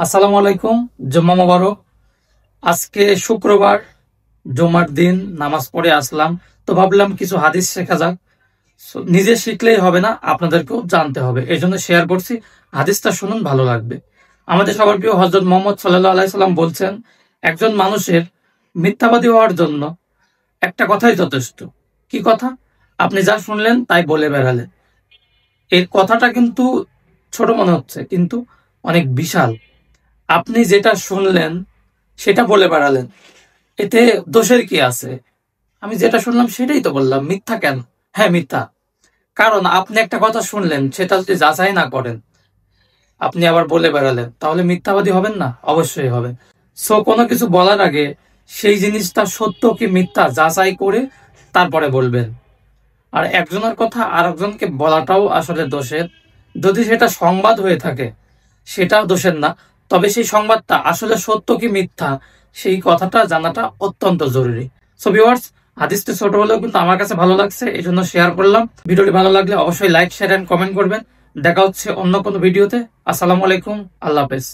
আসসালামু আলাইকুম। জুম্মা মোবারক। আজকে শুক্রবার, জুমার দিন নামাজ পড়ে আসলাম, তো ভাবলাম কিছু হাদিস শেখা যাক। নিজে শিখলেই হবে না, আপনাদেরকেও জানতে হবে, এই জন্য শেয়ার করছি। হাদিসটা শুনুন, ভালো লাগবে। আমাদের সবার প্রিয় হযরত মুহাম্মদ সাল্লাল্লাহু আলাইহি সাল্লাম বলছেন, একজন মানুষের মিথ্যাবাদী হওয়ার জন্য একটা কথাই যথেষ্ট। কি কথা? আপনি যা শুনলেন তাই বলে বেড়ালেন। এই কথাটা কিন্তু ছোট মনে হচ্ছে, কিন্তু অনেক বিশাল। আপনি যেটা শুনলেন সেটা বলে বেড়ালেন, এতে দোষের কি আছে? আমি যেটা শুনলাম সেটাই তো বললাম, মিথ্যা কেন? হ্যাঁ, মিথ্যা। কারণ আপনি একটা কথা শুনলেন, সেটা যদি যাচাই না করেন, আপনি আবার বলে বেড়ালেন, তাহলে মিথ্যাবাদী হবেন না? অবশ্যই হবেন। সো কোনো কিছু বলার আগে সেই জিনিসটা সত্য কি মিথ্যা যাচাই করে তারপরে বলবেন। আর একজনের কথা আর একজনকে বলাটাও আসলে দোষের। যদি সেটা সংবাদ হয়ে থাকে, সেটাও দোষের না। তবে সেই সংবাদটা আসলে সত্য কি মিথ্যা, সেই কথাটা জানাটা অত্যন্ত জরুরি। সো ভিউয়ার্স, হাদিসটি ছোট হলেও কিন্তু আমার কাছে ভালো লাগছে, এই জন্য শেয়ার করলাম। ভিডিওটি ভালো লাগলে অবশ্যই লাইক, শেয়ার এন্ড কমেন্ট করবেন। দেখা হচ্ছে অন্য কোনো ভিডিওতে। আসসালামু আলাইকুম, আল্লাহ হাফেজ।